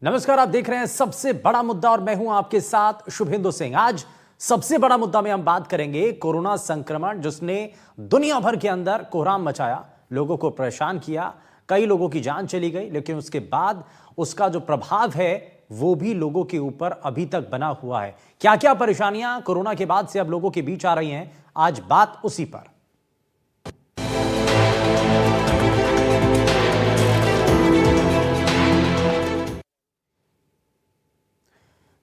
नमस्कार, आप देख रहे हैं सबसे बड़ा मुद्दा और मैं हूं आपके साथ शुभेंदु सिंह। आज सबसे बड़ा मुद्दा में हम बात करेंगे कोरोना संक्रमण, जिसने दुनिया भर के अंदर कोहराम मचाया, लोगों को परेशान किया, कई लोगों की जान चली गई, लेकिन उसके बाद उसका जो प्रभाव है वो भी लोगों के ऊपर अभी तक बना हुआ है। क्या क्या परेशानियां कोरोना के बाद से अब लोगों के बीच आ रही हैं, आज बात उसी पर।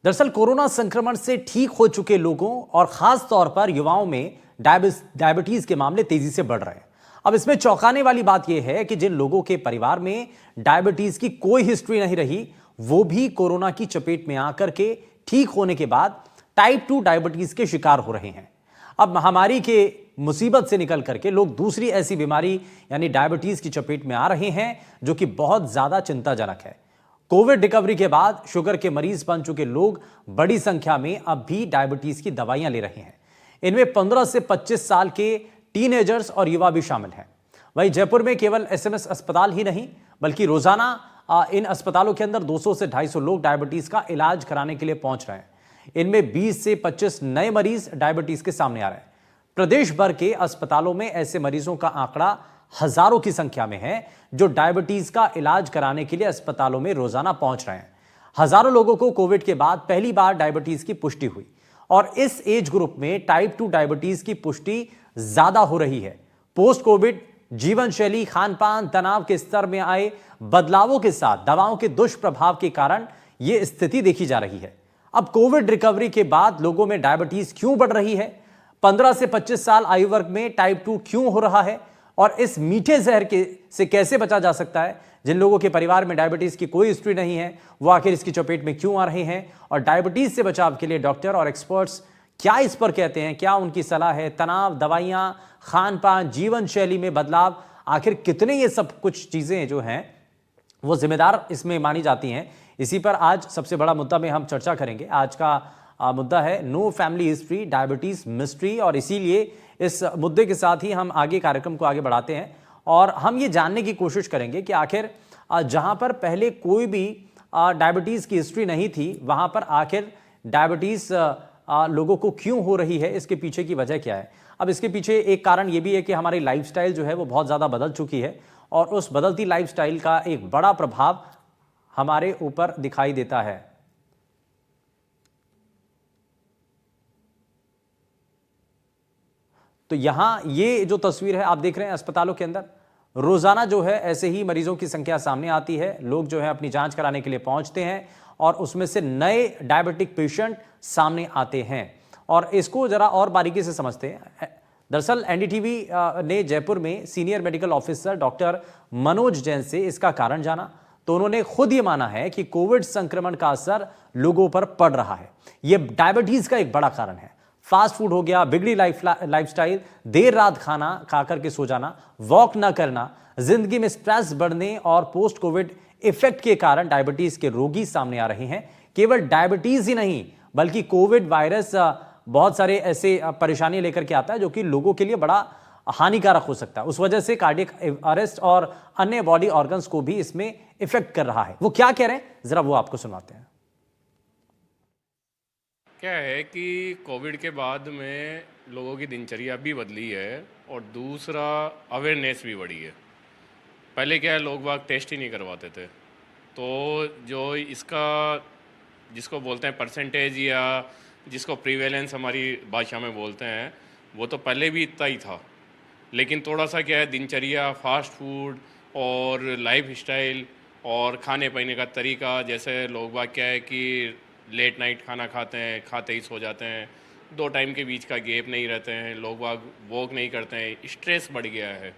दरअसल कोरोना संक्रमण से ठीक हो चुके लोगों और खास तौर पर युवाओं में डायबिटीज के मामले तेजी से बढ़ रहे हैं। अब इसमें चौंकाने वाली बात यह है कि जिन लोगों के परिवार में डायबिटीज की कोई हिस्ट्री नहीं रही, वो भी कोरोना की चपेट में आकर के ठीक होने के बाद टाइप 2 डायबिटीज के शिकार हो रहे हैं। अब महामारी के मुसीबत से निकल करके लोग दूसरी ऐसी बीमारी यानी डायबिटीज की चपेट में आ रहे हैं, जो कि बहुत ज्यादा चिंताजनक है। कोविड रिकवरी के बाद शुगर के मरीज बन चुके लोग बड़ी संख्या में अब भी डायबिटीज की दवाइयां ले रहे हैं। इनमें 15 से 25 साल के टीनेजर्स और युवा भी शामिल हैं। वहीं जयपुर में केवल एसएमएस अस्पताल ही नहीं, बल्कि रोजाना इन अस्पतालों के अंदर 200 से 250 लोग डायबिटीज का इलाज कराने के लिए पहुंच रहे हैं। इनमें 20 से 25 नए मरीज डायबिटीज के सामने आ रहे हैं। प्रदेश भर के अस्पतालों में ऐसे मरीजों का आंकड़ा हजारों की संख्या में है, जो डायबिटीज का इलाज कराने के लिए अस्पतालों में रोजाना पहुंच रहे हैं। हजारों लोगों को कोविड के बाद पहली बार डायबिटीज की पुष्टि हुई और इस एज ग्रुप में टाइप 2 डायबिटीज की पुष्टि ज्यादा हो रही है। पोस्ट कोविड जीवन शैली, खान पान, तनाव के स्तर में आए बदलावों के साथ दवाओं के दुष्प्रभाव के कारण यह स्थिति देखी जा रही है। अब कोविड रिकवरी के बाद लोगों में डायबिटीज क्यों बढ़ रही है, 15 से 25 साल आयु वर्ग में टाइप 2 क्यों हो रहा है और इस मीठे जहर से कैसे बचा जा सकता है। जिन लोगों के परिवार में डायबिटीज की कोई हिस्ट्री नहीं है, वो आखिर इसकी चपेट में क्यों आ रहे हैं और डायबिटीज से बचाव के लिए डॉक्टर और एक्सपर्ट्स क्या इस पर कहते हैं, क्या उनकी सलाह है। तनाव, दवाइयां, खान पान, जीवन शैली में बदलाव, आखिर कितने ये सब कुछ चीजें जो हैं वो जिम्मेदार इसमें मानी जाती हैं। इसी पर आज सबसे बड़ा मुद्दा में हम चर्चा करेंगे। आज का मुद्दा है no family history diabetes mystery, और इसीलिए इस मुद्दे के साथ ही हम आगे कार्यक्रम को आगे बढ़ाते हैं और हम ये जानने की कोशिश करेंगे कि आखिर जहां पर पहले कोई भी डायबिटीज की हिस्ट्री नहीं थी, वहां पर आखिर डायबिटीज लोगों को क्यों हो रही है, इसके पीछे की वजह क्या है। अब इसके पीछे एक कारण ये भी है कि हमारी लाइफस्टाइल जो है वो बहुत ज़्यादा बदल चुकी है और उस बदलती लाइफस्टाइल का एक बड़ा प्रभाव हमारे ऊपर दिखाई देता है। तो यहां ये जो तस्वीर है आप देख रहे हैं, अस्पतालों के अंदर रोजाना जो है ऐसे ही मरीजों की संख्या सामने आती है। लोग जो है अपनी जांच कराने के लिए पहुंचते हैं और उसमें से नए डायबिटिक पेशेंट सामने आते हैं। और इसको जरा और बारीकी से समझते हैं। दरअसल एनडीटीवी ने जयपुर में senior medical officer doctor Manoj Jain से इसका कारण जाना, तो उन्होंने खुद ये माना है कि कोविड संक्रमण का असर लोगों पर पड़ रहा है। यह डायबिटीज का एक बड़ा कारण है। फास्ट फूड हो गया, बिगड़ी लाइफस्टाइल, देर रात खाना खाकर के सो जाना, वॉक ना करना, जिंदगी में स्ट्रेस बढ़ने और पोस्ट कोविड इफेक्ट के कारण डायबिटीज के रोगी सामने आ रहे हैं। केवल डायबिटीज ही नहीं, बल्कि कोविड वायरस बहुत सारे ऐसे परेशानी लेकर के आता है जो कि लोगों के लिए बड़ा हानिकारक हो सकता है। उस वजह से कार्डियक अरेस्ट और अन्य बॉडी ऑर्गन्स को भी इसमें इफेक्ट कर रहा है। वो क्या कह रहे हैं, जरा वो आपको सुनाते हैं। क्या है कि कोविड के बाद में लोगों की दिनचर्या भी बदली है और दूसरा अवेयरनेस भी बढ़ी है। पहले क्या है, लोग बाग टेस्ट ही नहीं करवाते थे, तो जो इसका जिसको बोलते हैं परसेंटेज या जिसको प्रीवेलेंस हमारी भाषा में बोलते हैं, वो तो पहले भी इतना ही था। लेकिन थोड़ा सा क्या है, दिनचर्या, फास्ट फूड और लाइफ स्टाइल और खाने पीने का तरीका, जैसे लोग बाग क्या है कि लेट नाइट खाना खाते हैं, खाते ही सो जाते हैं, 2 टाइम के बीच का गैप नहीं रहते हैं, लोग बाग वॉक नहीं करते हैं, स्ट्रेस बढ़ गया है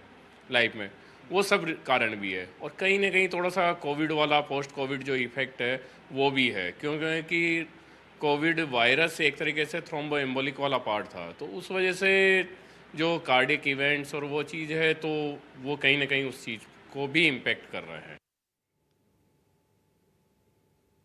लाइफ में, वो सब कारण भी है। और कहीं ना कहीं थोड़ा सा कोविड वाला पोस्ट कोविड जो इफ़ेक्ट है वो भी है, क्योंकि कोविड वायरस एक तरीके से थ्रोम्बो एम्बोलिक वाला पार्ट था, तो उस वजह से जो कार्डियक इवेंट्स और वो चीज़ है, तो वो कहीं ना कहीं उस चीज़ को भी इम्पेक्ट कर रहे हैं।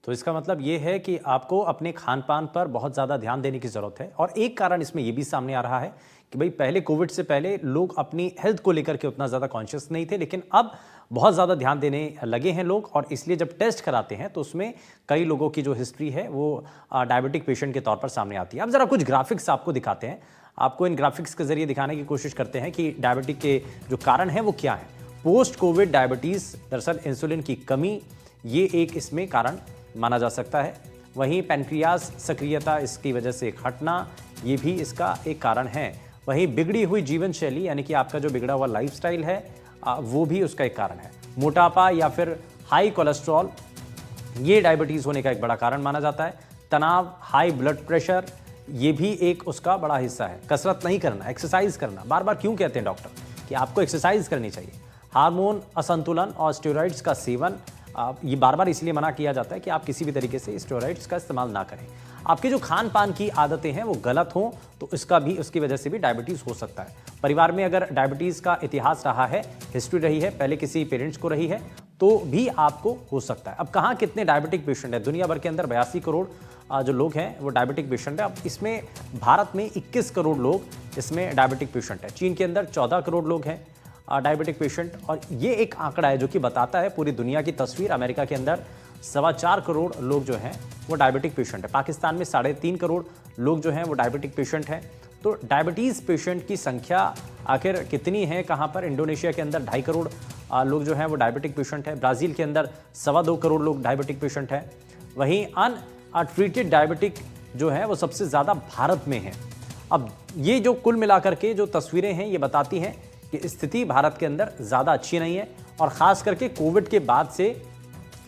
तो इसका मतलब यह है कि आपको अपने खान पान पर बहुत ज़्यादा ध्यान देने की ज़रूरत है। और एक कारण इसमें यह भी सामने आ रहा है कि भाई पहले कोविड से पहले लोग अपनी हेल्थ को लेकर के उतना ज़्यादा कॉन्शियस नहीं थे, लेकिन अब बहुत ज़्यादा ध्यान देने लगे हैं लोग, और इसलिए जब टेस्ट कराते हैं तो उसमें कई लोगों की जो हिस्ट्री है वो डायबिटिक पेशेंट के तौर पर सामने आती है। अब ज़रा कुछ ग्राफिक्स आपको दिखाते हैं, आपको इन ग्राफिक्स के जरिए दिखाने की कोशिश करते हैं कि डायबिटिक के जो कारण हैं वो क्या हैं। पोस्ट कोविड डायबिटीज़, दरअसल इंसुलिन की कमी, ये एक इसमें कारण माना जा सकता है। वहीं पैनक्रियास सक्रियता, इसकी वजह से हटना, ये भी इसका एक कारण है। वहीं बिगड़ी हुई जीवन शैली, यानी कि आपका जो बिगड़ा हुआ लाइफस्टाइल है, वो भी उसका एक कारण है। मोटापा या फिर हाई कोलेस्ट्रॉल, ये डायबिटीज़ होने का एक बड़ा कारण माना जाता है। तनाव, हाई ब्लड प्रेशर, ये भी एक उसका बड़ा हिस्सा है। कसरत नहीं करना, एक्सरसाइज करना, बार बार क्यों कहते हैं डॉक्टर कि आपको एक्सरसाइज करनी चाहिए। हार्मोन असंतुलन और स्टेरॉइड्स का सेवन, ये बार बार इसलिए मना किया जाता है कि आप किसी भी तरीके से स्टेरॉइड्स का इस्तेमाल ना करें। आपके जो खान पान की आदतें हैं वो गलत हों तो इसका भी, उसकी वजह से भी डायबिटीज़ हो सकता है। परिवार में अगर डायबिटीज़ का इतिहास रहा है, हिस्ट्री रही है, पहले किसी पेरेंट्स को रही है, तो भी आपको हो सकता है। अब कहाँ कितने डायबिटिक पेशेंट हैं? दुनिया भर के अंदर 82 करोड़ जो लोग हैं वो डायबिटिक पेशेंट है। अब इसमें भारत में 21 करोड़ लोग इसमें डायबिटिक पेशेंट है। चीन के अंदर 14 करोड़ लोग हैं डायबिटिक पेशेंट, और ये एक आंकड़ा है जो कि बताता है पूरी दुनिया की तस्वीर। अमेरिका के अंदर 4.25 करोड़ लोग जो हैं वो डायबिटिक पेशेंट है। पाकिस्तान में 3.5 करोड़ लोग जो हैं वो डायबिटिक पेशेंट हैं। तो डायबिटीज़ पेशेंट की संख्या आखिर कितनी है, कहाँ पर? इंडोनेशिया के अंदर 2.5 करोड़ लोग जो हैं वो डायबिटिक पेशेंट है। ब्राज़ील के अंदर 2.25 करोड़ लोग डायबिटिक पेशेंट हैं। वहीं अनट्रीटेड डायबिटिक जो है वो सबसे ज़्यादा भारत में है। अब ये जो कुल मिलाकर के जो तस्वीरें हैं ये बताती हैं कि स्थिति भारत के अंदर ज़्यादा अच्छी नहीं है, और ख़ास करके कोविड के बाद से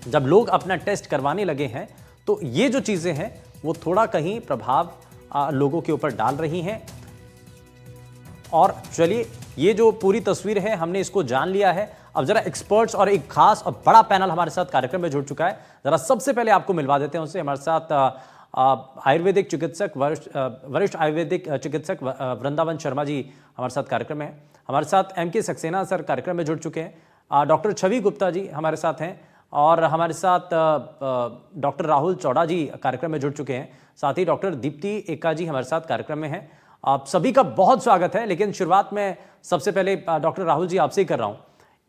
जब लोग अपना टेस्ट करवाने लगे हैं तो ये जो चीज़ें हैं वो थोड़ा कहीं प्रभाव लोगों के ऊपर डाल रही हैं। और चलिए, ये जो पूरी तस्वीर है हमने इसको जान लिया है। अब जरा एक्सपर्ट्स और एक खास और बड़ा पैनल हमारे साथ कार्यक्रम में जुड़ चुका है। जरा सबसे पहले आपको मिलवा देते हैं उनसे। हमारे साथ आयुर्वेदिक चिकित्सक, वरिष्ठ आयुर्वेदिक चिकित्सक वृंदावन शर्मा जी हमारे साथ कार्यक्रम में हैं। हमारे साथ एम.के. सक्सेना सर कार्यक्रम में जुड़ चुके हैं। डॉक्टर छवि गुप्ता जी हमारे साथ हैं, और हमारे साथ डॉक्टर राहुल चौड़ा जी कार्यक्रम में जुड़ चुके हैं। साथ ही डॉक्टर दीप्ति एका जी हमारे साथ कार्यक्रम में हैं। आप सभी का बहुत स्वागत है। लेकिन शुरुआत में सबसे पहले डॉक्टर राहुल जी आपसे ही कर रहा हूँ।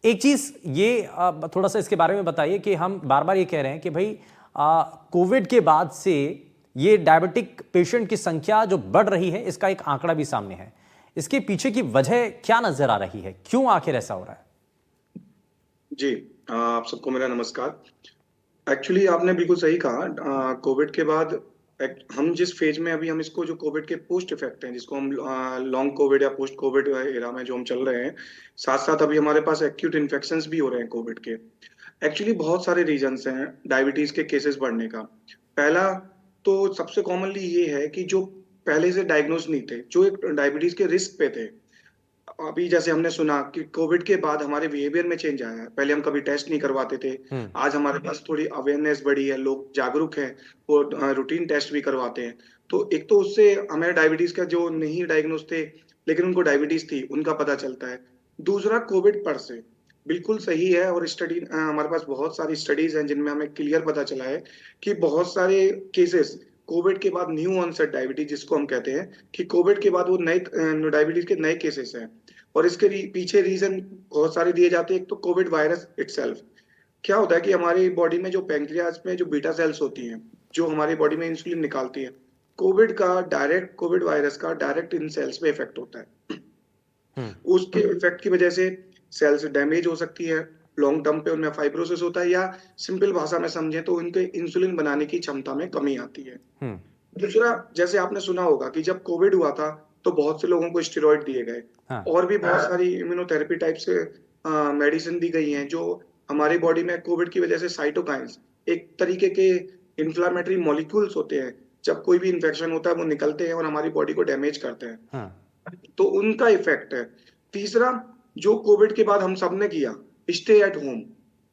एक चीज़ ये थोड़ा सा इसके बारे में बताइए कि हम बार बार ये कह रहे हैं कि भाई कोविड के बाद से ये डायबिटिक पेशेंट की संख्या जो बढ़ रही है, इसका एक आंकड़ा भी सामने है। इसके पीछे की वजह क्या नजर आ रही है? क्यों आखिर ऐसा हो रहा है? जी, आप सबको मेरा नमस्कार। एक्चुअली आपने बिल्कुल सही कहा। कोविड के बाद हम जिस फेज में अभी हम इसको, जो कोविड के पोस्ट इफेक्ट हैं, जिसको हम लॉन्ग कोविड या पोस्ट कोविड एरा में जो हम चल रहे हैं, साथ साथ अभी हमारे पास एक्यूट इन्फेक्शंस भी हो रहे हैं कोविड के। एक्चुअली बहुत सारे रीजंस हैं डायबिटीज के केसेस बढ़ने का। पहला तो सबसे कॉमनली ये है कि जो पहले से डायग्नोज नहीं थे, जो एक डायबिटीज के रिस्क पे थे, अभी जैसे हमने सुना कि कोविड के बाद हमारे बिहेवियर में चेंज आया है। पहले हम कभी टेस्ट नहीं करवाते थे, आज हमारे पास थोड़ी अवेयरनेस बढ़ी है, लोग जागरूक हैं, वो रूटीन टेस्ट भी करवाते हैं। तो एक तो उससे हमें डायबिटीज का, जो नहीं डायग्नोज थे लेकिन उनको डायबिटीज थी, उनका पता चलता है। दूसरा, कोविड पर से बिल्कुल सही है, और स्टडी, हमारे पास बहुत सारी स्टडीज हैं जिनमें हमें क्लियर पता चला है कि बहुत सारे केसेस कोविड के बाद न्यू ऑनसेट डायबिटीज, जिसको हम कहते हैं कि कोविड के बाद वो नए डायबिटीज के नए केसेस हैं। और इसके पीछे रीजन बहुत सारे दिए जाते हैं। एक तो कोविड वायरस इटसेल्फ। क्या होता है कि हमारी बॉडी में जो पैंक्रियाज में जो बीटा सेल्स होती हैं, जो हमारी बॉडी में इंसुलिन निकालती है, कोविड वायरस का डायरेक्ट इन सेल्स पे इफेक्ट होता है। उसके इफेक्ट की वजह से सेल्स डैमेज हो सकती है, लॉन्ग टर्म पे उनमें फाइब्रोसिस होता है, या सिंपल भाषा में समझें तो उनके इंसुलिन बनाने की क्षमता में कमी आती है। दूसरा, जैसे आपने सुना होगा कि जब कोविड हुआ था तो बहुत से लोगों को स्टेरॉइड दिए गए। और भी बहुत सारी इम्यूनोथेरेपी टाइप से मेडिसिन दी गई हैं, जो हमारी बॉडी में कोविड की वजह से साइटोकाइंस, एक तरीके के इंफ्लामेटरी मॉलिक्यूल्स होते हैं, जब कोई भी इन्फेक्शन होता है वो निकलते हैं और हमारी बॉडी को डैमेज करते हैं। तो उनका इफेक्ट है। तीसरा, जो कोविड के बाद हम सबने किया, स्टे एट होम,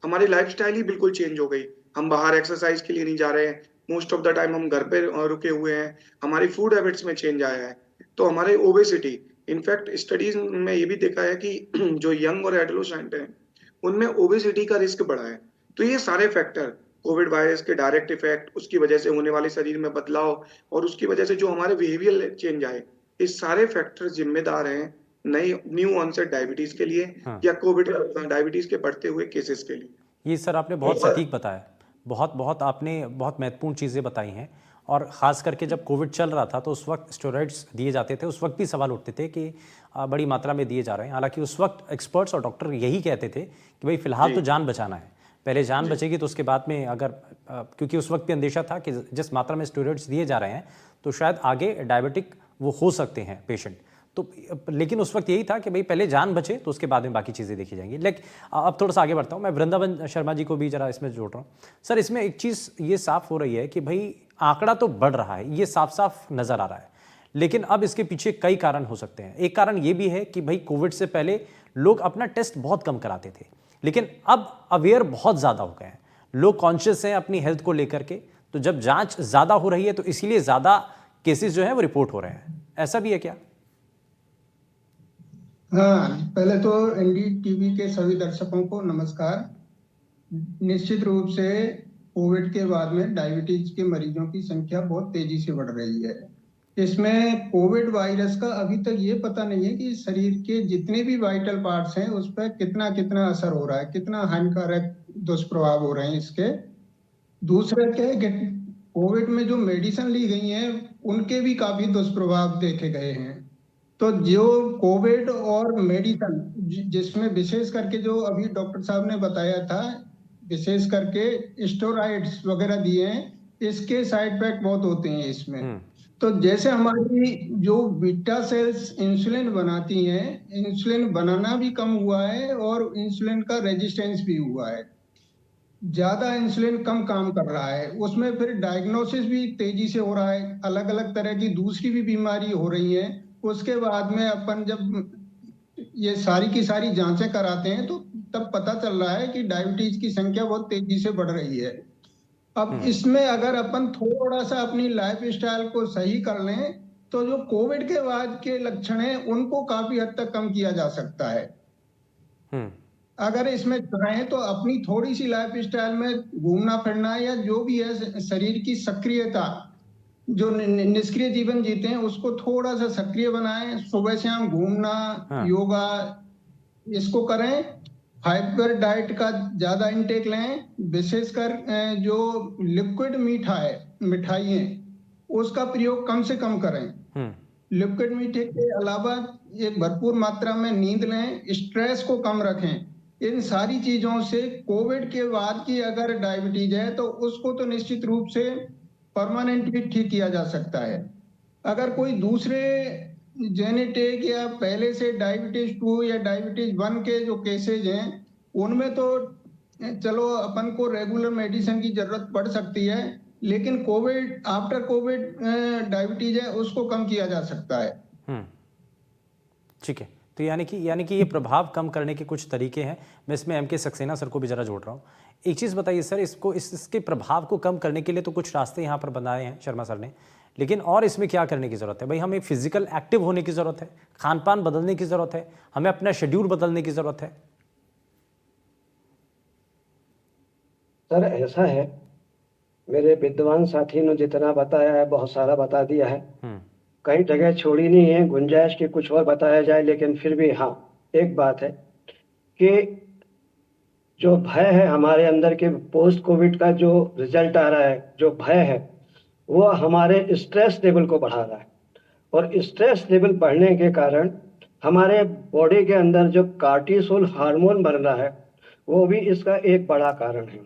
हमारी लाइफस्टाइल ही बिल्कुल चेंज हो गई। हम बाहर एक्सरसाइज के लिए नहीं जा रहे हैं, मोस्ट ऑफ द टाइम हम घर पे रुके हुए हैं। हमारी फूड हैबिट्स में चेंज आया है, तो हमारे ओबेसिटी, इनफैक्ट स्टडीज में ये भी देखा है कि जो यंग और एडोलेसेंट हैं उनमें ओबेसिटी का रिस्क बढ़ा है। तो ये सारे फैक्टर, कोविड वायरस के डायरेक्ट इफेक्ट, उसकी वजह से होने वाले शरीर में बदलाव, और उसकी वजह से जो हमारे बिहेवियर चेंज आए, ये सारे फैक्टर जिम्मेदार हैं नई न्यू ऑनसेट डायबिटीज के लिए हाँ। या कोविड डायबिटीज के बढ़ते हुए केसेस के लिए। ये सर आपने बहुत सटीक बताया, बहुत बहुत आपने बहुत महत्वपूर्ण चीज़ें बताई हैं। और ख़ास करके जब कोविड चल रहा था तो उस वक्त स्टेरॉइड्स दिए जाते थे, उस वक्त भी सवाल उठते थे कि बड़ी मात्रा में दिए जा रहे हैं। हालांकि उस वक्त एक्सपर्ट्स और डॉक्टर यही कहते थे कि भाई फिलहाल तो जान बचाना है, पहले जान बचेगी तो उसके बाद में अगर क्योंकि उस वक्त भी अंदेशा था कि जिस मात्रा में स्टेरॉइड्स दिए जा रहे हैं तो शायद आगे डायबिटिक वो हो सकते हैं पेशेंट। तो लेकिन उस वक्त यही था कि भाई पहले जान बचे तो उसके बाद में बाकी चीज़ें देखी जाएंगी। लेकिन अब थोड़ा सा आगे बढ़ता हूँ, मैं वृंदावन शर्मा जी को भी जरा इसमें जोड़ रहा हूँ। सर इसमें एक चीज़ ये साफ हो रही है कि भाई आंकड़ा तो बढ़ रहा है, ये साफ साफ नज़र आ रहा है, लेकिन अब इसके पीछे कई कारण हो सकते हैं। एक कारण ये भी है कि भाई कोविड से पहले लोग अपना टेस्ट बहुत कम कराते थे, लेकिन अब अवेयर बहुत ज़्यादा हो गए हैं, लोग कॉन्शियस हैं अपनी हेल्थ को लेकर के। तो जब जांच ज़्यादा हो रही है तो इसीलिए ज़्यादा केसेस जो है वो रिपोर्ट हो रहे हैं, ऐसा भी है क्या? हाँ, पहले तो एनडीटीवी के सभी दर्शकों को नमस्कार। निश्चित रूप से कोविड के बाद में डायबिटीज के मरीजों की संख्या बहुत तेजी से बढ़ रही है। इसमें कोविड वायरस का अभी तक ये पता नहीं है कि शरीर के जितने भी वाइटल पार्ट्स हैं उस पर कितना कितना असर हो रहा है, कितना हानिकारक दुष्प्रभाव हो रहे हैं इसके। दूसरा क्या है कि कोविड में जो मेडिसिन ली गई हैं उनके भी काफी दुष्प्रभाव देखे गए हैं। तो जो कोविड और मेडिसिन जिसमें विशेष करके जो अभी डॉक्टर साहब ने बताया था, विशेष करके स्टेरॉइड्स वगैरह दिए हैं, इसके साइड इफेक्ट बहुत होते हैं इसमें। तो जैसे हमारी जो बीटा सेल्स इंसुलिन बनाती हैं, इंसुलिन बनाना भी कम हुआ है और इंसुलिन का रेजिस्टेंस भी हुआ है, ज्यादा इंसुलिन कम काम कर रहा है, उसमें फिर डायग्नोसिस भी तेजी से हो रहा है, अलग अलग तरह की दूसरी भी बीमारी हो रही है। उसके बाद में अपन जब ये सारी की सारी जांचें कराते हैं तो तब पता चल रहा है कि डायबिटीज की संख्या बहुत तेजी से बढ़ रही है। अब इसमें अगर अपन थोड़ा सा अपनी लाइफ स्टाइल को सही कर लें तो जो कोविड के बाद के लक्षण हैं उनको काफी हद तक कम किया जा सकता है। अगर इसमें चाहें तो अपनी थोड़ी सी लाइफ स्टाइल में घूमना फिरना या जो भी है शरीर की सक्रियता, जो निष्क्रिय जीवन जीते हैं उसको थोड़ा सा सक्रिय बनाएं, सुबह शाम घूमना, योगा, इसको करें। फाइबर डाइट का ज्यादा इंटेक लें, विशेषकर जो लिक्विड मीठा है, मिठाई है, उसका प्रयोग कम से कम करें। लिक्विड मीठे के अलावा एक भरपूर मात्रा में नींद लें, स्ट्रेस को कम रखें। इन सारी चीजों से कोविड के बाद की अगर डायबिटीज है तो उसको तो निश्चित रूप से परमानेंट भी ठीक किया जा सकता है। अगर कोई दूसरे जेनेटिक या पहले से डायबिटीज 2 या डायबिटीज 1 के जो केसेज हैं उनमें तो चलो अपन को रेगुलर मेडिसिन की जरूरत पड़ सकती है, लेकिन कोविड आफ्टर कोविड डायबिटीज है उसको कम किया जा सकता है। ठीक है, तो यानी कि ये प्रभाव कम करने के कुछ तरीके हैं। मैं इसमें एम के सक्सेना सर को भी जरा जोड़ रहा हूँ। एक चीज़ बताइए सर, इसके प्रभाव को कम करने के लिए तो कुछ रास्ते यहाँ पर बनाए हैं शर्मा सर ने, लेकिन और इसमें क्या करने की ज़रूरत है? भाई हमें फिजिकल एक्टिव होने की ज़रूरत है, खान पान बदलने की ज़रूरत है, हमें अपना शेड्यूल बदलने की ज़रूरत है। सर ऐसा है, मेरे विद्वान साथी ने जितना बताया है बहुत सारा बता दिया है, कई जगह छोड़ी नहीं है गुंजाइश की कुछ और बताया जाए, लेकिन फिर भी हाँ एक बात है कि जो भय है हमारे अंदर के पोस्ट कोविड का जो रिजल्ट आ रहा है, जो भय है वो हमारे स्ट्रेस लेवल को बढ़ा रहा है, और स्ट्रेस लेवल बढ़ने के कारण हमारे बॉडी के अंदर जो कार्टिसोल हार्मोन बन रहा है वो भी इसका एक बड़ा कारण है।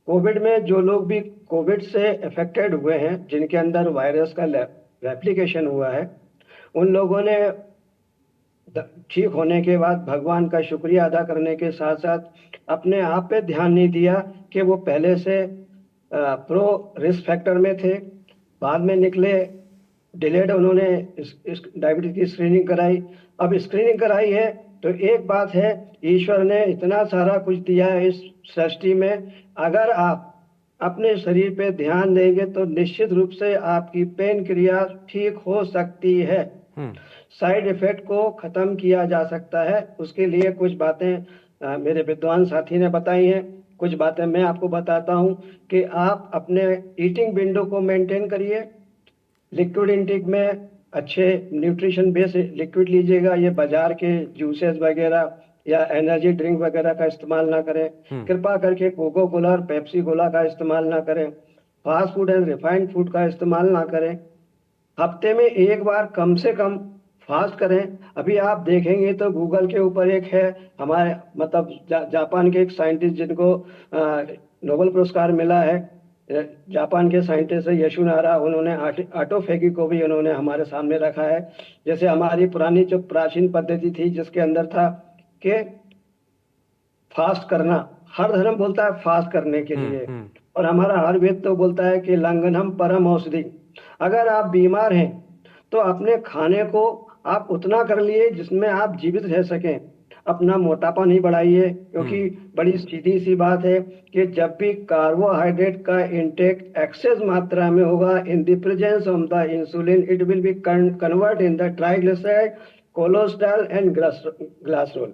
कोविड में जो लोग भी कोविड से अफेक्टेड हुए हैं, जिनके अंदर वायरस का रेप्लिकेशन हुआ है, उन लोगों ने ठीक होने के बाद भगवान का शुक्रिया अदा करने के साथ साथ अपने आप पे ध्यान नहीं दिया कि वो पहले से प्रो रिस्क फैक्टर में थे, बाद में निकले डिलेड, उन्होंने इस डायबिटीज की स्क्रीनिंग कराई। अब स्क्रीनिंग कराई है तो एक बात है, ईश्वर ने इतना सारा कुछ दिया है इस सृष्टि में, अगर आप अपने शरीर पे ध्यान देंगे तो निश्चित रूप से आपकी पेन क्रिया ठीक हो सकती है, साइड इफेक्ट को खत्म किया जा सकता है। उसके लिए कुछ बातें मेरे विद्वान साथी ने बताई हैं, कुछ बातें मैं आपको बताता हूं कि आप अपने ईटिंग विंडो को मेंटेन करिए, लिक्विड इंटेक में अच्छे न्यूट्रिशन बेस्ड लिक्विड लीजिएगा। ये बाजार के जूसेस वगैरह या एनर्जी ड्रिंक वगैरह का इस्तेमाल ना करें। कृपा करके कोको कोला और पेप्सी कोला का इस्तेमाल ना करें। Fast food and refined food का इस्तेमाल ना करें। हफ्ते में एक बार कम से कम फास्ट करें। अभी आप देखेंगे तो गूगल के ऊपर एक है हमारे मतलब जापान के एक साइंटिस्ट जिनको नोबेल पुरस्कार मिला है, जापान के साइंटिस्ट है यशुनारा। उन्होंने ऑटोफेगी को भी उन्होंने हमारे सामने रखा है। जैसे हमारी पुरानी जो प्राचीन पद्धति थी जिसके अंदर था कि फास्ट करना, हर धर्म बोलता है फास्ट करने के लिए, और हमारा हर वेद तो बोलता है कि लंघनम परम औषधि। अगर आप बीमार हैं तो अपने खाने को आप उतना कर लिए जिसमें आप जीवित रह सकें। अपना मोटापा नहीं बढ़ाइए, क्योंकि बड़ी सीधी सी बात है कि जब भी कार्बोहाइड्रेट का इंटेक एक्सेस मात्रा में होगा in the presence of the insulin, it will be convert in the triglyceride, cholesterol and glycerol,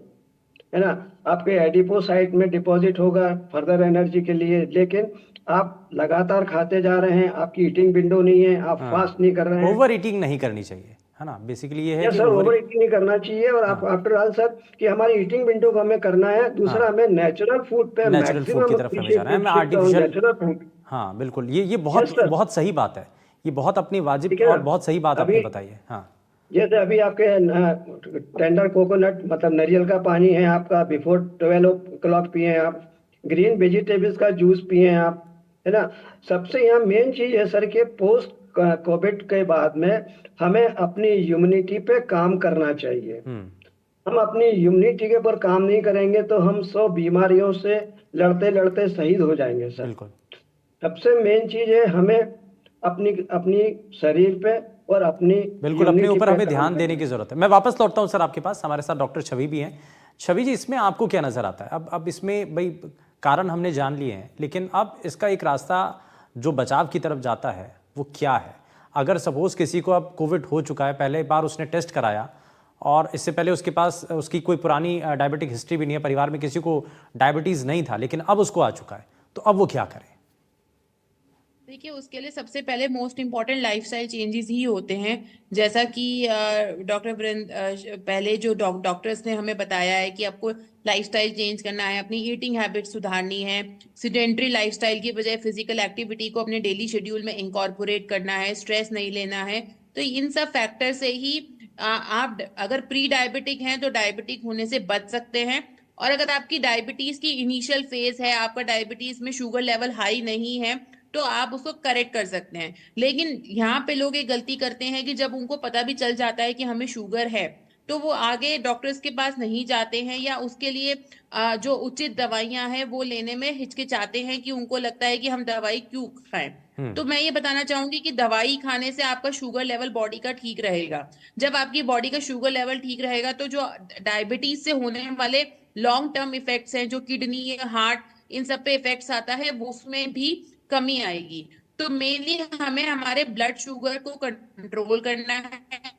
है ना। आपके एडिपोसाइट में डिपॉजिट होगा फर्दर एनर्जी के लिए। लेकिन आप लगातार खाते जा रहे हैं, आपकी ईटिंग विंडो नहीं है, आप फास्ट नहीं कर रहे हैं। ओवर ईटिंग नहीं करनी चाहिए, है ना। बेसिकली ये है यस कि सर, ओवर ईटिंग नहीं करना चाहिए। और आप आफ्टर ऑल सर कि हमारी ईटिंग विंडो को हमें करना है। दूसरा, हमें नेचुरल फूड पे नेचुरल फूड की तरफ हमें जाना है, मैं आर्टिफिशियल। Natural food. हाँ बिल्कुल, ये बहुत sir. बहुत सही बात है। ये बहुत अपनी वाजिब ठीक है ना? और बहुत सही बात आपने अभी बताई है। हाँ जैसे अभी आपके टेंडर कोकोनट मतलब नारियल का पानी है आपका, बिफोर 12 o'clock पिए आप। ग्रीन वेजिटेबल्स का जूस पिए आप, है ना। सबसे यहाँ मेन चीज है सर कि पोस्ट कोविड के बाद में हमें अपनी इम्यूनिटी पे काम करना चाहिए। हम अपनी इम्यूनिटी के ऊपर काम नहीं करेंगे तो हम 100 बीमारियों से लड़ते लड़ते शहीद हो जाएंगे सर। बिल्कुल। सबसे मेन चीज है हमें अपनी अपनी शरीर पे और अपनी बिल्कुल अपने immunity ऊपर पे हमें काम ध्यान करना देने की जरूरत है। मैं वापस लौटता हूं सर आपके पास, हमारे साथ डॉक्टर छवि भी हैं। छवि जी, इसमें आपको क्या नजर आता है? अब इसमें भाई कारण हमने जान लिए हैं, लेकिन अब इसका एक रास्ता जो बचाव की तरफ जाता है वो क्या है? अगर सपोज किसी को अब कोविड हो चुका है, पहले बार उसने टेस्ट कराया और इससे पहले उसके पास उसकी कोई पुरानी डायबिटिक हिस्ट्री भी नहीं है, परिवार में किसी को डायबिटीज नहीं था, लेकिन अब उसको आ चुका है, तो अब वो क्या करे? देखिए, उसके लिए सबसे पहले मोस्ट इम्पॉर्टेंट लाइफस्टाइल चेंजेस ही होते हैं। जैसा कि डॉक्टर पहले जो डॉक्टर्स ने हमें बताया है कि आपको लाइफस्टाइल चेंज करना है, अपनी ईटिंग हैबिट सुधारनी है, सिडेंट्री लाइफस्टाइल की बजाय फिजिकल एक्टिविटी को अपने डेली शेड्यूल में इंकॉर्पोरेट करना है, स्ट्रेस नहीं लेना है। तो इन सब फैक्टर से ही आप अगर प्री डायबिटिक हैं तो डायबिटिक होने से बच सकते हैं। और अगर आपकी डायबिटीज की इनिशियल फेज है, आपका डायबिटीज में शुगर लेवल हाई नहीं है, तो आप उसको करेक्ट कर सकते हैं। लेकिन यहाँ पे लोग एक गलती करते हैं कि जब उनको पता भी चल जाता है कि हमें शुगर है, तो वो आगे डॉक्टर्स के पास नहीं जाते हैं, या उसके लिए जो उचित दवाइयां हैं वो लेने में हिचकिचाते हैं कि उनको लगता है कि हम दवाई क्यों खाएं। तो मैं ये बताना चाहूंगी कि दवाई खाने से आपका शुगर लेवल बॉडी का ठीक रहेगा। जब आपकी बॉडी का शुगर लेवल ठीक रहेगा तो जो डायबिटीज से होने वाले लॉन्ग टर्म इफेक्ट्स हैं, जो किडनी, हार्ट, इन सब पे इफेक्ट्स आता है, वो उसमें भी कमी आएगी। तो मेनली हमें हमारे ब्लड शुगर को कंट्रोल करना है।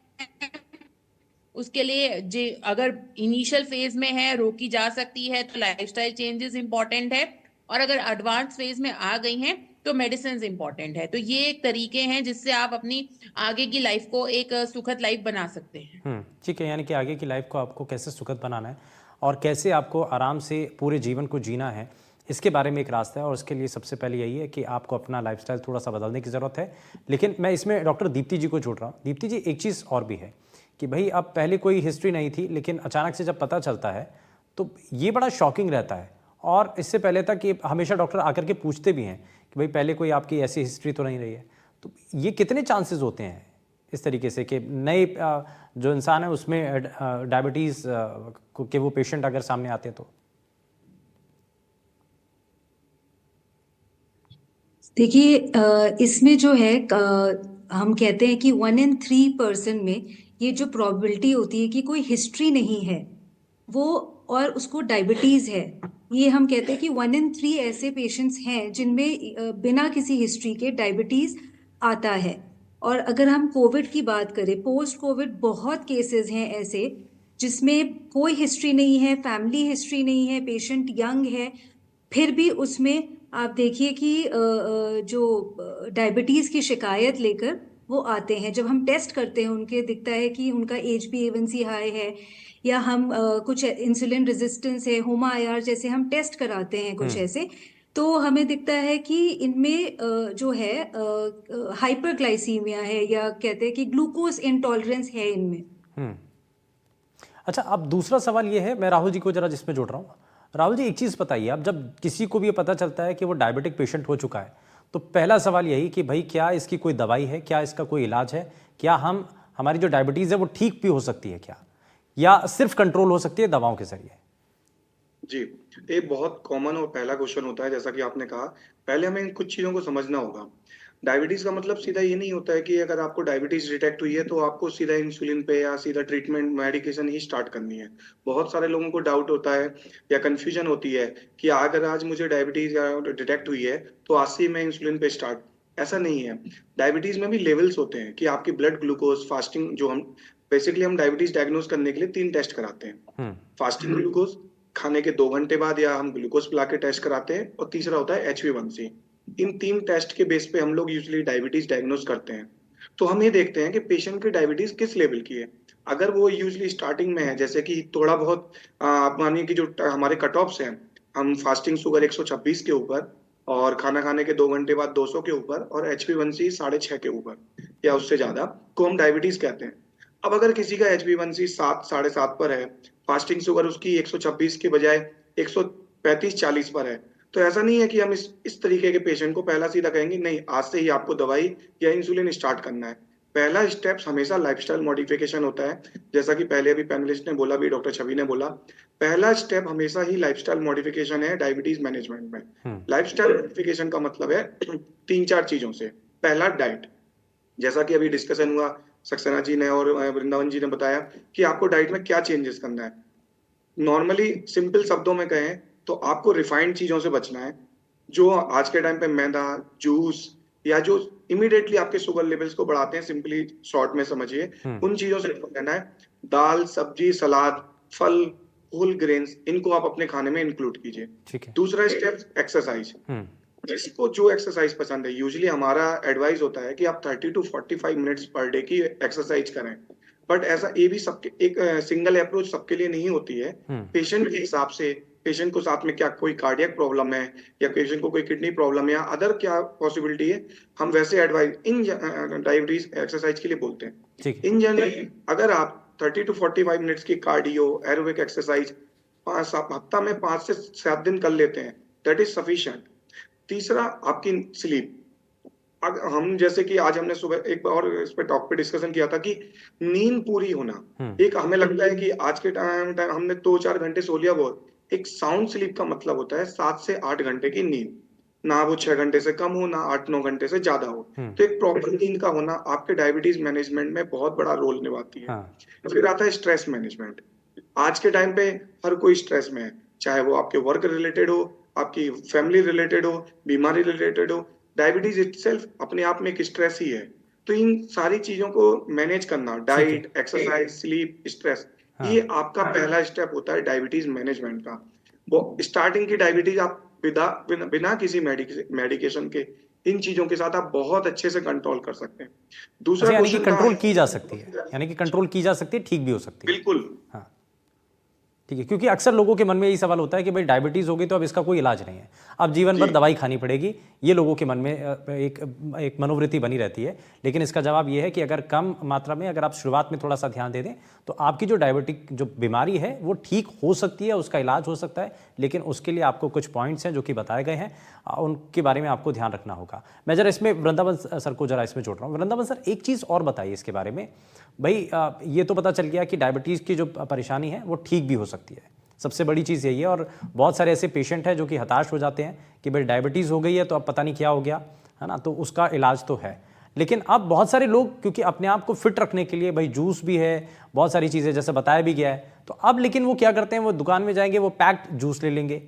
उसके लिए जे अगर इनिशियल फेज में है, रोकी जा सकती है, तो लाइफस्टाइल चेंजेस इंपॉर्टेंट है। और अगर एडवांस फेज में आ गई हैं तो मेडिसिन इंपॉर्टेंट है। तो ये एक तरीके हैं जिससे आप अपनी आगे की लाइफ को एक सुखद लाइफ बना सकते हैं। ठीक है, यानी कि आगे की लाइफ को आपको कैसे सुखद बनाना है और कैसे आपको आराम से पूरे जीवन को जीना है, इसके बारे में एक रास्ता है। और उसके लिए सबसे पहले यही है कि आपको अपना लाइफस्टाइल थोड़ा सा बदलने की ज़रूरत है। लेकिन मैं इसमें डॉक्टर दीप्ति जी को जोड़ रहा हूँ। दीप्ति जी, एक चीज़ और भी है कि भाई अब पहले कोई हिस्ट्री नहीं थी, लेकिन अचानक से जब पता चलता है तो ये बड़ा शॉकिंग रहता है। और इससे पहले तक कि हमेशा डॉक्टर आकर के पूछते भी हैं कि भाई पहले कोई आपकी ऐसी हिस्ट्री तो नहीं रही है। तो ये कितने चांसेस होते हैं इस तरीके से कि नए जो इंसान है उसमें डायबिटीज़ के वो पेशेंट अगर सामने आते हैं तो? देखिए, इसमें जो है हम कहते हैं कि 1 in 3 पर्सन में ये जो प्रोबेबिलिटी होती है कि कोई हिस्ट्री नहीं है वो और उसको डायबिटीज है, ये हम कहते हैं कि 1 in 3 ऐसे पेशेंट्स हैं जिनमें बिना किसी हिस्ट्री के डायबिटीज आता है। और अगर हम कोविड की बात करें, पोस्ट कोविड बहुत केसेस हैं ऐसे जिसमें कोई हिस्ट्री नहीं है, फैमिली हिस्ट्री नहीं है, पेशेंट यंग है, फिर भी उसमें आप देखिए कि जो डायबिटीज़ की शिकायत लेकर वो आते हैं। जब हम टेस्ट करते हैं उनके दिखता है कि उनका HbA1c हाई है, या हम कुछ इंसुलिन रेजिस्टेंस है, होमा IR जैसे हम टेस्ट कराते हैं कुछ ऐसे, तो हमें दिखता है कि इनमें जो है हाइपरग्लाइसीमिया है, या कहते हैं कि ग्लूकोज इंटॉलरेंस है इनमें। अच्छा, अब दूसरा सवाल ये है, मैं राहुल जी को जरा जिसमें जोड़ रहा हूँ। राहुल जी, एक चीज़ बताइए, अब जब किसी को भी ये पता चलता है कि वो डायबिटिक पेशेंट हो चुका है, तो पहला सवाल यही कि भाई क्या इसकी कोई दवाई है, क्या इसका कोई इलाज है, क्या हमारी जो डायबिटीज़ है वो ठीक भी हो सकती है क्या, या सिर्फ कंट्रोल हो सकती है दवाओं के जरिए? जी, एक बहुत कॉमन और पहला क्वेश्चन होता है, जैसा कि आपने कहा, पहले हमें इन कुछ चीज़ों को समझना होगा। डायबिटीज़ का मतलब सीधा ये नहीं होता है कि अगर आपको डायबिटीज़ डिटेक्ट हुई है, तो आपको सीधा इंसुलिन पे या सीधा ट्रीटमेंट मेडिकेशन ही स्टार्ट करनी है। बहुत सारे लोगों को डाउट होता है या कन्फ्यूजन होती है कि अगर आज मुझे डायबिटीज़ या डिटेक्ट हुई है, तो आज से ही मैं इंसुलिन पे स्टार्ट। ऐसा नहीं है। डायबिटीज़ में भी लेवल्स होते हैं कि आपकी ब्लड ग्लूकोज़, फास्टिंग, जो हम बेसिकली हम डायबिटीज़ डायग्नोज़ करने के लिए 3 टेस्ट कराते हैं। फास्टिंग ग्लूकोज़, खाने के 2 घंटे बाद या हम ग्लूकोज पिला के टेस्ट कराते हैं, और तीसरा होता है HbA1c। इन 3 टेस्ट के बेस पे हम लोग यूजुअली डायबिटीज डायग्नोज करते हैं। तो हम ये देखते हैं कि पेशेंट की डायबिटीज किस लेवल की है। अगर वो यूजुअली स्टार्टिंग में है, जैसे कि थोड़ा बहुत आप मानिए कि जो हमारे कट ऑफ्स हैं, हम फास्टिंग शुगर 126 के ऊपर, और खाना खाने के 2 घंटे बाद 200 के ऊपर, और HbA1c 6.5 के ऊपर या उससे ज्यादा को हम डायबिटीज कहते हैं। अब अगर किसी का HbA1c 7, 7.5 पर है, फास्टिंग शुगर उसकी 126 के बजाय 135-40 पर है, तो ऐसा नहीं है कि हम इस तरीके के पेशेंट को पहला सीधा कहेंगे नहीं आज से ही आपको दवाई या इंसुलिन स्टार्ट करना है। पहला स्टेप हमेशा लाइफस्टाइल मॉडिफिकेशन होता है, जैसा कि पहले अभी पैनलिस्ट ने बोला, भी डॉक्टर छवि ने बोला, पहला स्टेप हमेशा ही लाइफस्टाइल मॉडिफिकेशन है डायबिटीज मैनेजमेंट में। लाइफस्टाइल मॉडिफिकेशन का मतलब है 3-4 चीजों से। पहला, डाइट, जैसा कि अभी डिस्कशन हुआ, सक्सेना जी ने और वृंदावन जी ने बताया कि आपको डाइट में क्या चेंजेस करना है। नॉर्मली सिंपल शब्दों में कहें तो आपको रिफाइंड चीजों से बचना है, जो आज के टाइम पे मैदा, जूस, या जो इमीडिएटली आपके शुगर लेवल्स को बढ़ाते हैं, सिंपली शॉर्ट में समझिए, उन चीजों से रहना है। दाल, सब्जी, सलाद, फल, होल ग्रेन्स, इनको आप अपने खाने में इंक्लूड कीजिए। ठीक है। दूसरा स्टेप, एक्सरसाइज। जिसको जो एक्सरसाइज पसंद है, यूजुअली हमारा एडवाइस होता है कि आप 30 to 45 मिनट्स पर डे की एक्सरसाइज करें, बट ऐसा ये भी सबके एक सिंगल अप्रोच सबके लिए नहीं होती है। पेशेंट के हिसाब से, पेशेंट को साथ में क्या कोई कार्डियक प्रॉब्लम है, या पेशेंट को कोई किडनी प्रॉब्लम है, या अदर क्या पॉसिबिलिटी है, हम वैसे एडवाइस इन डायबिटीज एक्सरसाइज के लिए बोलते हैं। इन जनरल अगर आप 30 to 45 मिनट्स की कार्डियो एरोबिक एक्सरसाइज हफ्ता में 5 से 7 दिन कर लेते हैं, दैट इज सफिशिएंट। तीसरा, आपकी स्लीप। हम जैसे कि आज हमने सुबह एक और इस पे टॉक पे डिस्कशन किया था कि नींद पूरी होना, एक हमें लगता है कि आज के टाइम हमने 2-4 घंटे सो लिया, वो एक साउंड स्लीप का मतलब होता है 7 से 8 घंटे की नींद, ना वो 6 घंटे से कम हो, ना 8-9 घंटे से ज्यादा हो। तो एक प्रॉपर नींद का होना आपके डायबिटीज मैनेजमेंट में बहुत बड़ा रोल निभाती है। फिर आता है स्ट्रेस मैनेजमेंट। आज के टाइम पे हर कोई स्ट्रेस में है, चाहे वो आपके वर्क रिलेटेड हो, आपकी फैमिली रिलेटेड हो, बीमारी रिलेटेड हो। डायबिटीज इटसेल्फ अपने आप में एक स्ट्रेस ही है। तो इन सारी चीजों को मैनेज करना, डाइट, एक्सरसाइज, स्लीप, स्ट्रेस, ये आपका पहला स्टेप होता है डायबिटीज मैनेजमेंट का। वो स्टार्टिंग की डायबिटीज आप बिना किसी मेडिकेशन के इन चीजों के साथ आप बहुत अच्छे से कंट्रोल कर सकते हैं। दूसरा यानी कि क्वेश्चन कंट्रोल की जा सकती है, यानी कि कंट्रोल की जा सकती है, ठीक भी हो सकती है। बिल्कुल। हाँ, ठीक है, क्योंकि अक्सर लोगों के मन में यही सवाल होता है कि भाई डायबिटीज़ हो गई तो अब इसका कोई इलाज नहीं है, अब जीवन भर दवाई खानी पड़ेगी, ये लोगों के मन में एक मनोवृत्ति बनी रहती है। लेकिन इसका जवाब ये है कि अगर कम मात्रा में अगर आप शुरुआत में थोड़ा सा ध्यान दे दें तो आपकी जो डायबिटिक जो बीमारी है वो ठीक हो सकती है, उसका इलाज हो सकता है। लेकिन उसके लिए आपको कुछ पॉइंट्स हैं जो कि बताए गए हैं, उनके बारे में आपको ध्यान रखना होगा। मैं जरा इसमें वृंदावन सर को जरा इसमें जोड़ रहा हूँ। वृंदावन सर, एक चीज़ और बताइए इसके बारे में। भाई ये तो पता चल गया कि डायबिटीज़ की जो परेशानी है वो ठीक भी हो सकती है, सबसे बड़ी चीज़ यही है। और बहुत सारे ऐसे पेशेंट हैं जो कि हताश हो जाते हैं कि भाई डायबिटीज़ हो गई है तो अब पता नहीं क्या हो गया, है ना, तो उसका इलाज तो है। लेकिन अब बहुत सारे लोग क्योंकि अपने आप को फिट रखने के लिए भाई जूस भी है, बहुत सारी चीज़ें जैसे बताया भी गया है, तो अब लेकिन वो क्या करते हैं, वो दुकान में जाएंगे, वो पैक्ड जूस ले लेंगे,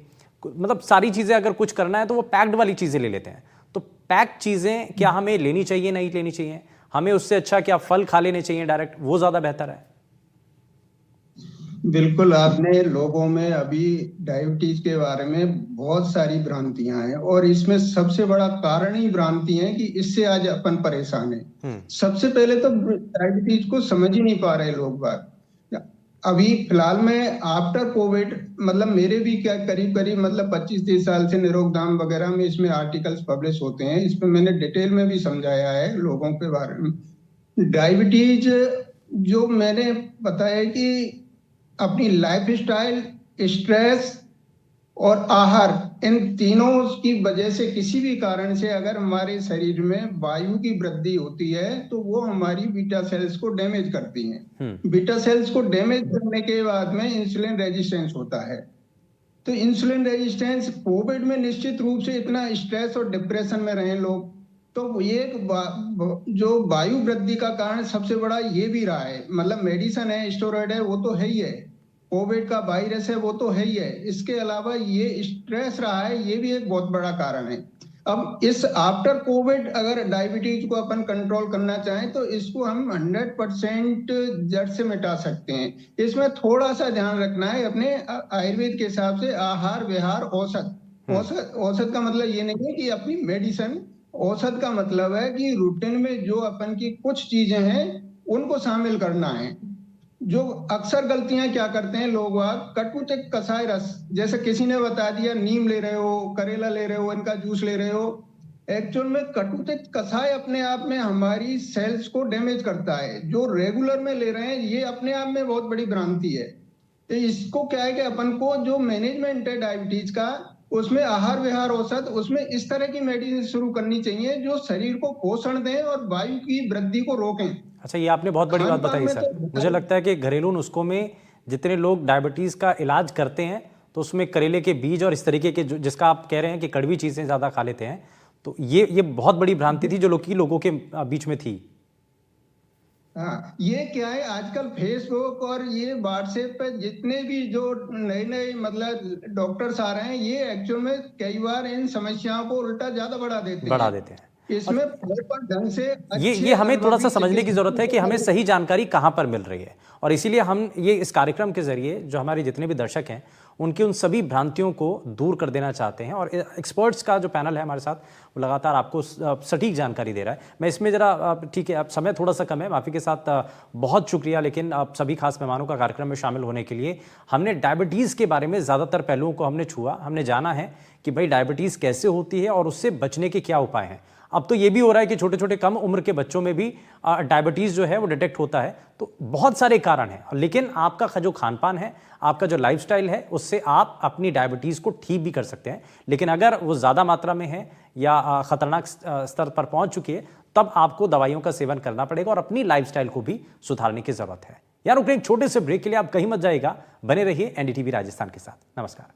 मतलब सारी चीज़ें अगर कुछ करना है तो वो पैक्ड वाली चीज़ें ले लेते हैं। तो पैक्ड चीज़ें क्या हमें लेनी चाहिए, नहीं लेनी चाहिए? हमें उससे अच्छा क्या फल खा लेने चाहिए डायरेक्ट, वो ज़्यादा बेहतर है? बिल्कुल, आपने लोगों में अभी डायबिटीज के बारे में बहुत सारी भ्रांतियां हैं और इसमें सबसे बड़ा कारण ही भ्रांति है कि इससे आज अपन परेशान हैं। सबसे पहले तो डायबिटीज को समझ ही नहीं पा रहे लोग बात। अभी फिलहाल में आफ्टर कोविड, मतलब मेरे भी क्या करीब करीब मतलब 25-30 साल से निरोगधाम वगैरह में इसमें आर्टिकल्स पब्लिश होते हैं, इसमें मैंने डिटेल में भी समझाया है लोगों के बारे में। डायबिटीज जो मैंने बताया कि अपनी लाइफ स्टाइल, स्ट्रेस और आहार, इन तीनों की वजह से किसी भी कारण से अगर हमारे शरीर में वायु की वृद्धि होती है तो वो हमारी बीटा सेल्स को डैमेज करती हैं। बीटा सेल्स को डैमेज करने के बाद में इंसुलिन रेजिस्टेंस होता है। तो इंसुलिन रेजिस्टेंस कोविड में निश्चित रूप से इतना स्ट्रेस और डिप्रेशन में रहे लोग, तो ये जो वायु वृद्धि का कारण सबसे बड़ा ये भी रहा है। मतलब मेडिसिन है, स्टेरॉइड है, वो तो है ही है, कोविड का वायरस है वो तो है ही है, इसके अलावा ये स्ट्रेस रहा है, ये भी एक बहुत बड़ा कारण है। अब इस आफ्टर कोविड अगर डायबिटीज को अपन कंट्रोल करना चाहें तो इसको हम 100% जड़ से मिटा सकते हैं। इसमें थोड़ा सा ध्यान रखना है अपने आयुर्वेद के हिसाब से, आहार विहार औषध। औषध का मतलब ये नहीं है कि अपनी मेडिसिन, औषध का मतलब है कि रूटीन में जो अपन की कुछ चीजें हैं उनको शामिल करना है। जो अक्सर गलतियां क्या करते हैं लोग, कटुतिक कसाय रस, जैसे किसी ने बता दिया नीम ले रहे हो, करेला ले रहे हो, इनका जूस ले रहे हो, एक्चुअल में कटुतिक कसाय अपने आप में हमारी सेल्स को डैमेज करता है। जो रेगुलर में ले रहे हैं ये अपने आप में बहुत बड़ी भ्रांति है। तो इसको क्या है कि अपन को जो मैनेजमेंट है डायबिटीज का, उसमें आहार विहार औषध, उसमें इस तरह की मेडिसिन शुरू करनी चाहिए जो शरीर को पोषण दें और वायु की वृद्धि को रोकें। अच्छा, ये आपने बहुत बड़ी बात बताई सर। मुझे लगता है कि घरेलू नुस्खों में जितने लोग डायबिटीज का इलाज करते हैं तो उसमें करेले के बीज और इस तरीके के जिसका आप कह रहे हैं कि कड़वी चीजें ज्यादा खा लेते हैं, तो ये बहुत बड़ी भ्रांति थी जो लोगों के बीच में थी। हाँ, ये क्या है, आजकल फेसबुक और ये व्हाट्सएप पे जितने भी जो नए नए मतलब डॉक्टर्स आ रहे हैं, ये एक्चुअल में कई बार इन समस्याओं को उल्टा ज्यादा बढ़ा देते हैं। इसमें प्रॉपर ढंग से ये हमें थोड़ा सा समझने की जरूरत है कि हमें सही जानकारी कहां पर मिल रही है, और इसीलिए हम ये इस कार्यक्रम के जरिए जो हमारे जितने भी दर्शक हैं उनकी उन सभी भ्रांतियों को दूर कर देना चाहते हैं। और एक्सपर्ट्स का जो पैनल है हमारे साथ वो लगातार आपको सटीक जानकारी दे रहा है। मैं इसमें जरा, ठीक है अब समय थोड़ा सा कम है, माफ़ी के साथ बहुत शुक्रिया, लेकिन आप सभी खास मेहमानों का कार्यक्रम में शामिल होने के लिए। हमने डायबिटीज़ के बारे में ज़्यादातर पहलुओं को हमने छुआ, हमने जाना है कि भाई डायबिटीज़ कैसे होती है और उससे बचने के क्या उपाय हैं। अब तो ये भी हो रहा है कि छोटे छोटे कम उम्र के बच्चों में भी डायबिटीज़ जो है वो डिटेक्ट होता है। तो बहुत सारे कारण हैं, लेकिन आपका जो खान पान है, आपका जो लाइफस्टाइल है, उससे आप अपनी डायबिटीज़ को ठीक भी कर सकते हैं। लेकिन अगर वो ज़्यादा मात्रा में है या ख़तरनाक स्तर पर पहुंच चुकी है, तब आपको दवाइयों का सेवन करना पड़ेगा और अपनी लाइफस्टाइल को भी सुधारने की ज़रूरत है। यार रुकने एक छोटे से ब्रेक के लिए आप कहीं मत जाइएगा, बने रहिए एनडीटीवी राजस्थान के साथ। नमस्कार।